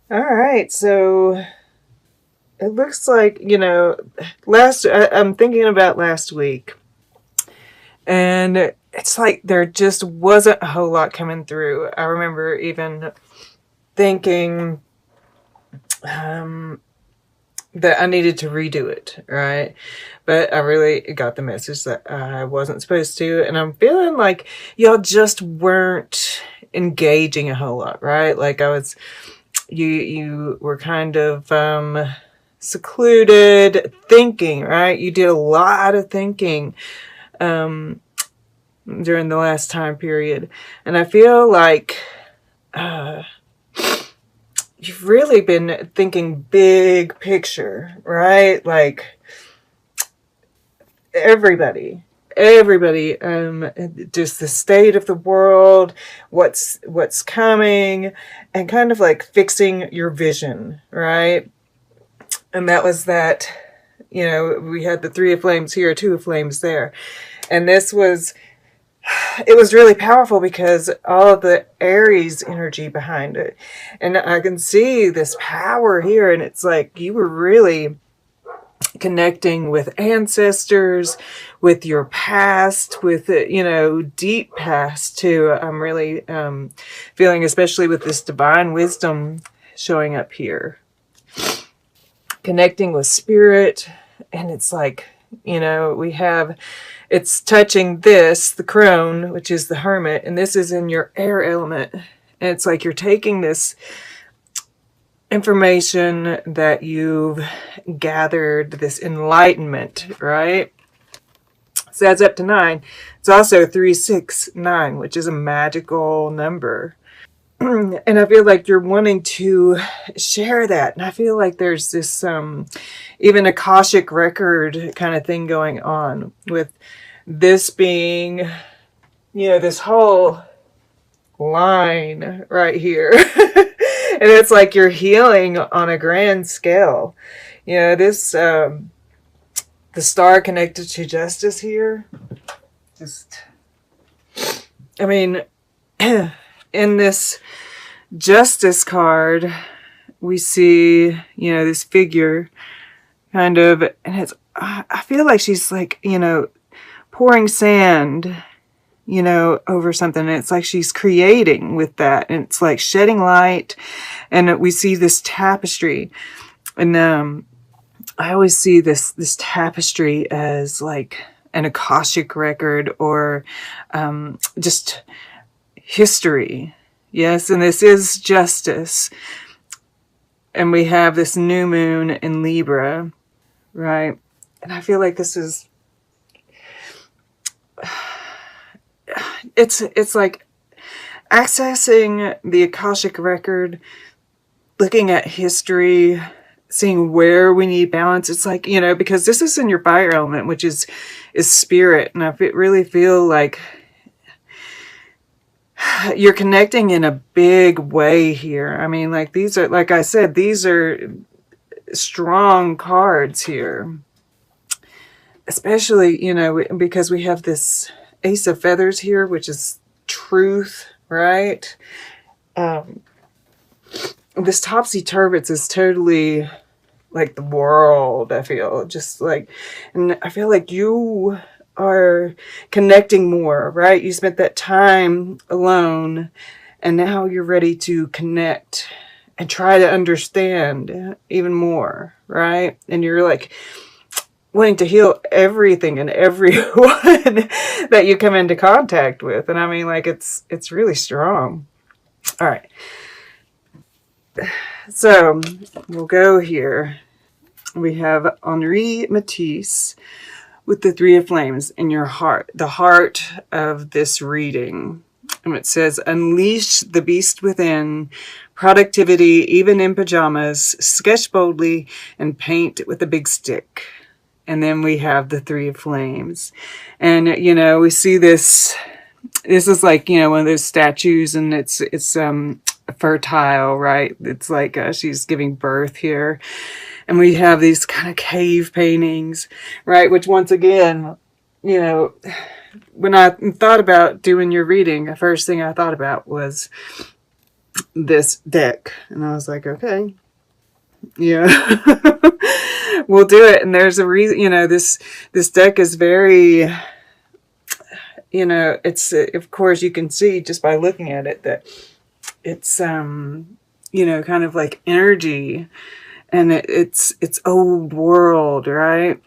All right, so it looks like, I'm thinking about last week, and it's like there just wasn't a whole lot coming through. I remember even thinking that I needed to redo it, right? But I really got the message that I wasn't supposed to, and I'm feeling like y'all just weren't engaging a whole lot, right? Like you were kind of secluded thinking, right? You did a lot of thinking um, during the last time period. And I feel like you've really been thinking big picture, right? Like everybody. Everybody, just the state of the world, what's coming, and kind of like fixing your vision, right? And that was that, we had the three of flames here, two of flames there. And it was really powerful because all of the Aries energy behind it. And I can see this power here. And it's like you were really connecting with ancestors, with your past, with, deep past too. I'm really feeling, especially with this divine wisdom showing up here, connecting with spirit. And it's like, it's touching this, the crone, which is the hermit, and this is in your air element. And it's like you're taking this information that you've gathered, this enlightenment, right? So that's up to 9. It's also 369, which is a magical number. And I feel like you're wanting to share that. And I feel like there's this even Akashic record kind of thing going on with this being, this whole line right here. And it's like you're healing on a grand scale. This, the star connected to justice here. Just, I mean, in this justice card, we see, this figure kind of, and I feel like she's like, pouring sand, over something. And it's like she's creating with that. And it's like shedding light. And we see this tapestry. And I always see this tapestry as like an Akashic record or just history. Yes, and this is justice. And we have this new moon in Libra, right? And I feel like this is, it's like accessing the Akashic record, looking at history, seeing where we need balance. It's like, because this is in your fire element, which is spirit. And I really feel like you're connecting in a big way here. I mean, like these are, like I said, these are strong cards here. Especially, because we have this Ace of Feathers here, which is truth, right? This Topsy-Turvets is totally like the world, I feel. Just like, and I feel like you are connecting more, right? You spent that time alone, and now you're ready to connect and try to understand even more, right? And you're like wanting to heal everything and everyone that you come into contact with. And I mean, like, it's really strong. All right. So we'll go here. We have Henri Matisse with the Three of Flames in your heart, the heart of this reading. And it says, unleash the beast within, productivity, even in pajamas, sketch boldly, and paint with a big stick. And then we have the Three of Flames. And, we see this is like, one of those statues, and it's fertile, right? It's like she's giving birth here. And we have these kind of cave paintings, right? Which once again, when I thought about doing your reading, the first thing I thought about was this deck. And I was like, okay, yeah, we'll do it. And there's a reason, this deck is very, it's, of course you can see just by looking at it that it's, kind of like energy, and it's old world, right?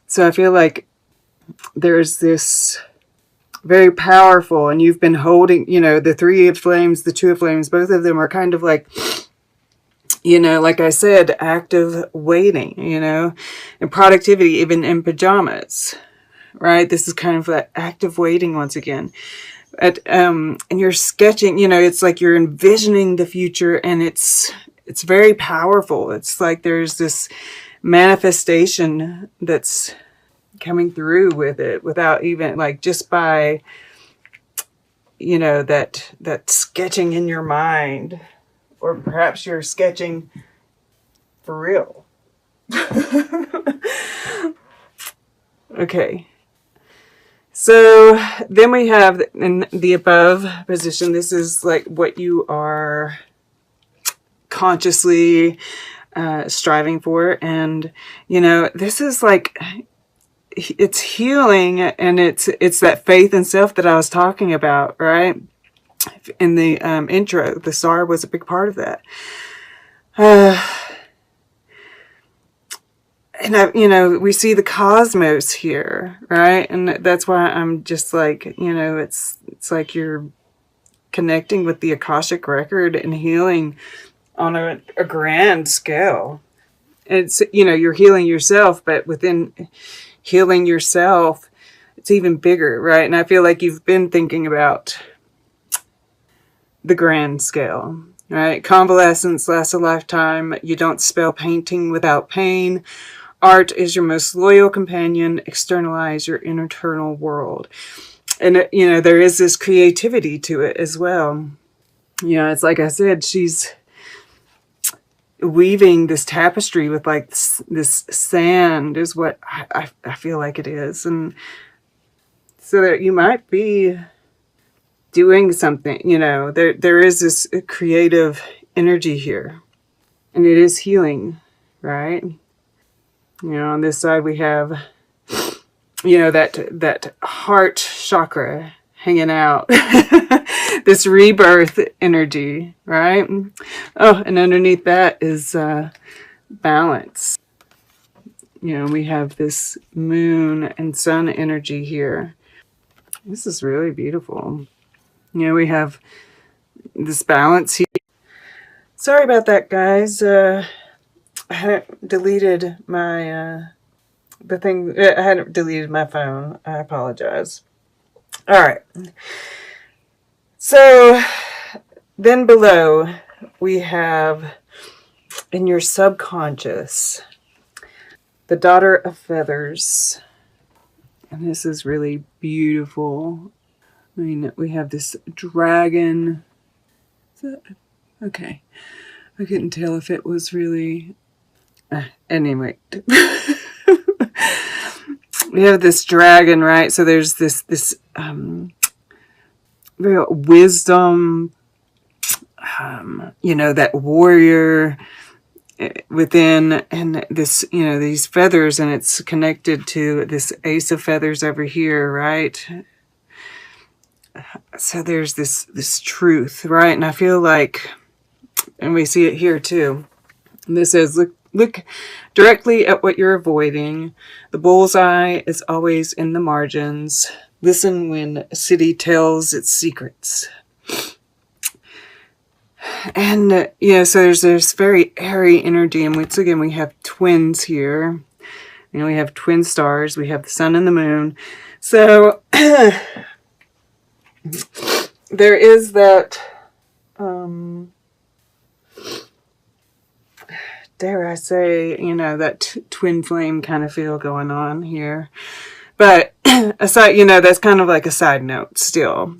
So I feel like there's this very powerful, and you've been holding, the Three of Flames, the Two of Flames, both of them are kind of like, like I said, active waiting, and productivity, even in pajamas, right? This is kind of that active waiting once again. And you're sketching, it's like you're envisioning the future, and it's very powerful. It's like there's this manifestation that's coming through with it without even, like, just by, that sketching in your mind, or perhaps you're sketching for real. Okay. So then we have in the above position, this is like what you are consciously striving for. And, this is like, it's healing, and it's that faith in self that I was talking about, right? In the intro, the star was a big part of that. And we see the cosmos here, right? And that's why I'm just like, it's like you're connecting with the Akashic record and healing on a grand scale. It's, you're healing yourself, but within healing yourself, it's even bigger, right? And I feel like you've been thinking about the grand scale, right? Convalescence lasts a lifetime. You don't spell painting without pain. Art is your most loyal companion. Externalize your internal world. And, there is this creativity to it as well. It's like I said, she's weaving this tapestry with like this sand is what I feel like it is. And so that you might be doing something, there is this creative energy here, and it is healing, right? On this side we have, that heart chakra hanging out, this rebirth energy, right? Oh, and underneath that is balance. We have this moon and sun energy here. This is really beautiful. We have this balance here. Sorry about that, guys. I hadn't deleted my I hadn't deleted my phone. I apologize. All right. So then below we have, in your subconscious, the Daughter of Feathers. And this is really beautiful. I mean, we have this dragon. Okay. I couldn't tell if it was really... anyway. We have this dragon, right? So there's this real wisdom, that warrior within, and this, these feathers, and it's connected to this Ace of Feathers over here, right? So there's this truth, right? And I feel like, and we see it here too. And this says, look directly at what you're avoiding. The bullseye is always in the margins. Listen when a city tells its secrets. And so there's this very airy energy, and once again we have twins here. We have twin stars. We have the sun and the moon. So there is that, dare I say, that twin flame kind of feel going on here. But aside, that's kind of like a side note still.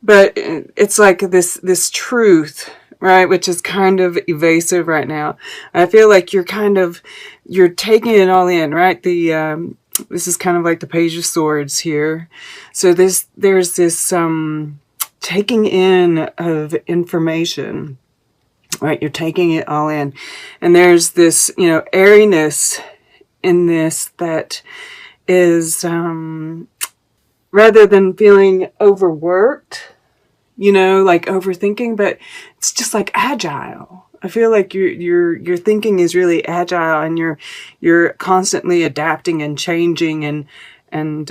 But it's like this truth, right, which is kind of evasive right now. I feel like you're taking it all in, right? The This is kind of like the Page of Swords here. So there's this taking in of information, right? You're taking it all in. And there's this, airiness in this that is, rather than feeling overworked, like overthinking, but it's just like agile. I feel like your thinking is really agile, and you're constantly adapting and changing, and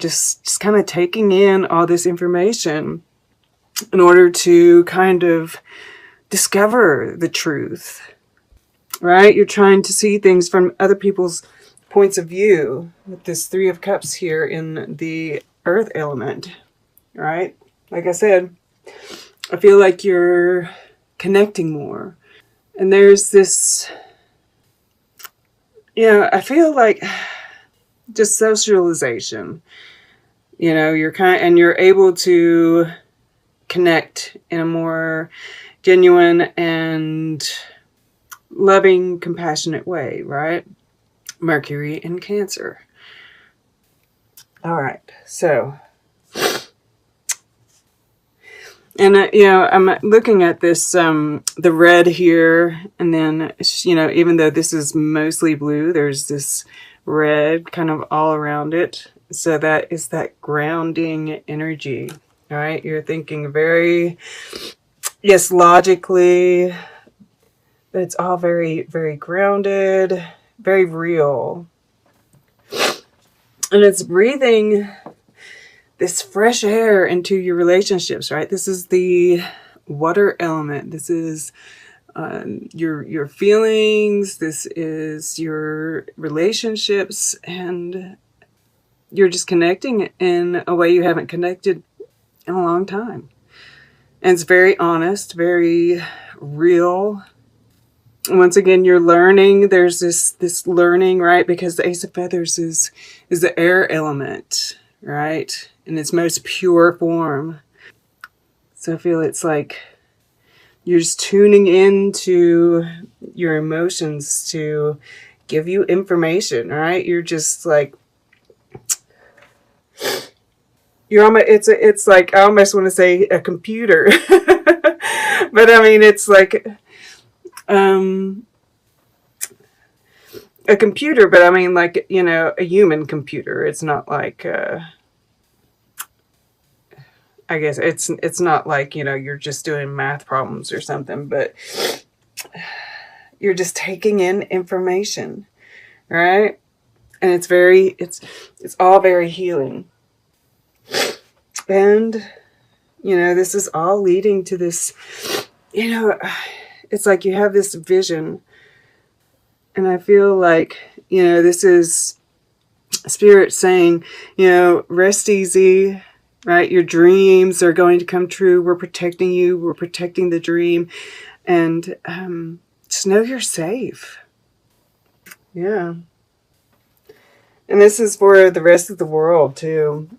just kind of taking in all this information in order to kind of discover the truth, right? You're trying to see things from other people's points of view with this Three of Cups here in the earth element, right? Like I said, I feel like you're connecting more. And there's this, I feel like just socialization. You're able to connect in a more genuine and loving, compassionate way, right? Mercury in Cancer. All right, so, and I'm looking at this, the red here, and then, even though this is mostly blue, there's this red kind of all around it. So that is that grounding energy, all right? You're thinking very, yes, logically, but it's all very, very grounded, very real. And it's breathing this fresh air into your relationships, right? This is the water element. This is your feelings. This is your relationships. And you're just connecting in a way you haven't connected in a long time. And it's very honest, very real. Once again, you're learning. There's this learning, right? Because the Ace of Feathers is the air element, right? In its most pure form. So I feel it's like you're just tuning into your emotions to give you information, right? You're just like, you're almost, it's like, I almost want to say a computer. But I mean, it's like a computer, but I mean like, a human computer. It's not like, I guess it's not like, you're just doing math problems or something, but you're just taking in information, right? And it's all very healing. And, this is all leading to this, it's like you have this vision. And I feel like, this is Spirit saying, rest easy, right? Your dreams are going to come true. We're protecting you. We're protecting the dream. And just know you're safe. Yeah. And this is for the rest of the world, too.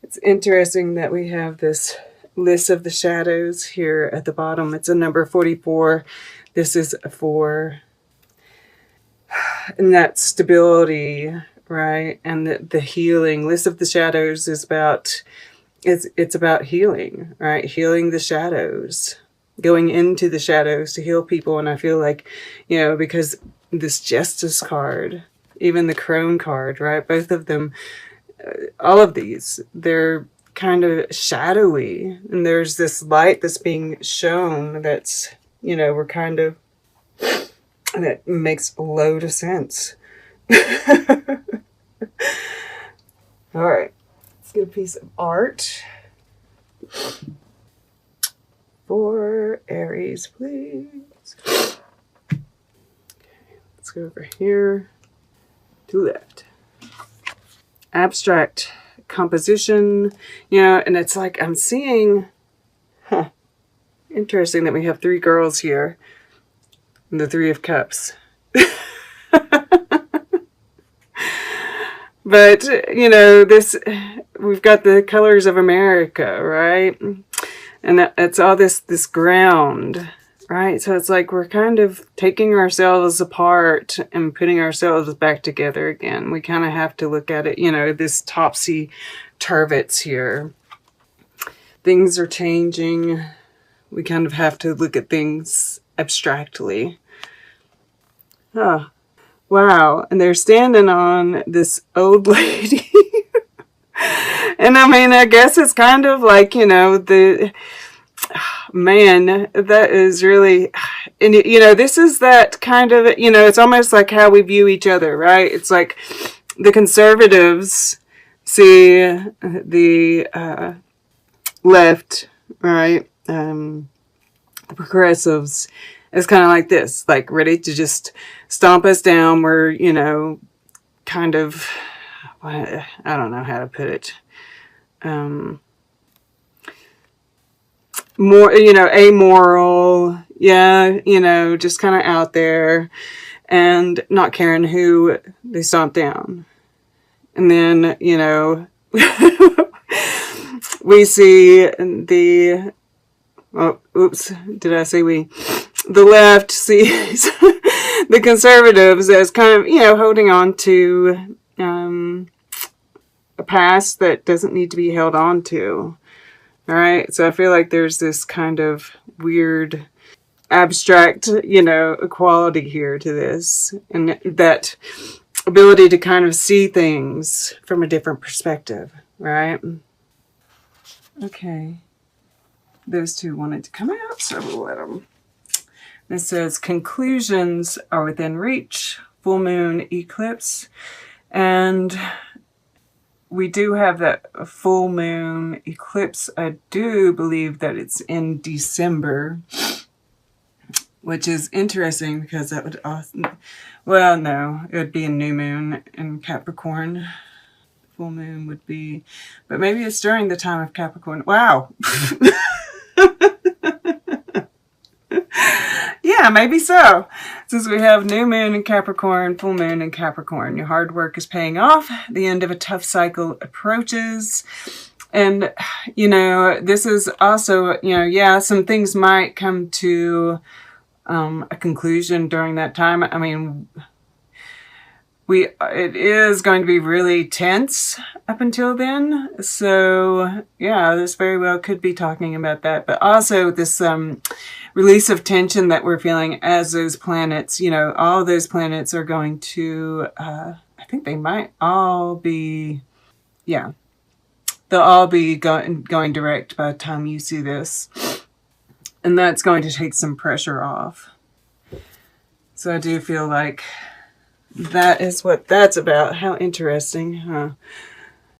It's interesting that we have this list of the shadows here at the bottom. It's a number 44. This is for, and that stability, right? And the healing. List of the shadows is about, it's about healing, right? Healing the shadows, going into the shadows to heal people. And I feel like, because this Justice card, even the Crone card, right? Both of them, all of these, they're kind of shadowy. And there's this light that's being shown that's, we're kind of, and it makes a load of sense. All right, let's get a piece of art for Aries, please. Okay, let's go over here to left. Abstract composition, and it's like I'm seeing, interesting that we have 3 girls here and the 3 of Cups. But, this, we've got the colors of America, right? And it's all this ground, right? So it's like we're kind of taking ourselves apart and putting ourselves back together again. We kind of have to look at it, you know, this topsy-turvets here. Things are changing. We kind of have to look at things abstractly. Oh, wow. And they're standing on this old lady. And I mean, I guess it's kind of like, you know, man, that is really, and you know, this is that kind of, you know, it's almost like how we view each other, right? It's like the conservatives see the left, right? The progressives is kind of like this, like ready to just stomp us down. We're, you know, kind of, I don't know how to put it. More, you know, amoral, yeah, you know, just kind of out there and not caring who they stomp down. And then, you know, we see the, oh, oops, did I say we? The left sees the conservatives as kind of, you know, holding on to a past that doesn't need to be held on to. All right. So I feel like there's this kind of weird abstract, you know, equality here to this, and that ability to kind of see things from a different perspective, right? Okay. Those two wanted to come out, so we'll let them. This says conclusions are within reach, full moon eclipse, and we do have that full moon eclipse. I do believe that it's in December, which is interesting because that would also, well, no, it would be a new moon in Capricorn. Full moon would be, but maybe it's during the time of Capricorn. Wow. Yeah, maybe so. Since we have new moon in Capricorn, full moon in Capricorn, your hard work is paying off. The end of a tough cycle approaches. And, you know, this is also, you know, yeah, some things might come to a conclusion during that time. I mean, it is going to be really tense up until then. So yeah, this very well could be talking about that, but also this release of tension that we're feeling as those planets, you know, all those planets are going to, I think they might all be, yeah, they'll all be going direct by the time you see this. And that's going to take some pressure off. So I do feel like that is what that's about. How interesting, huh?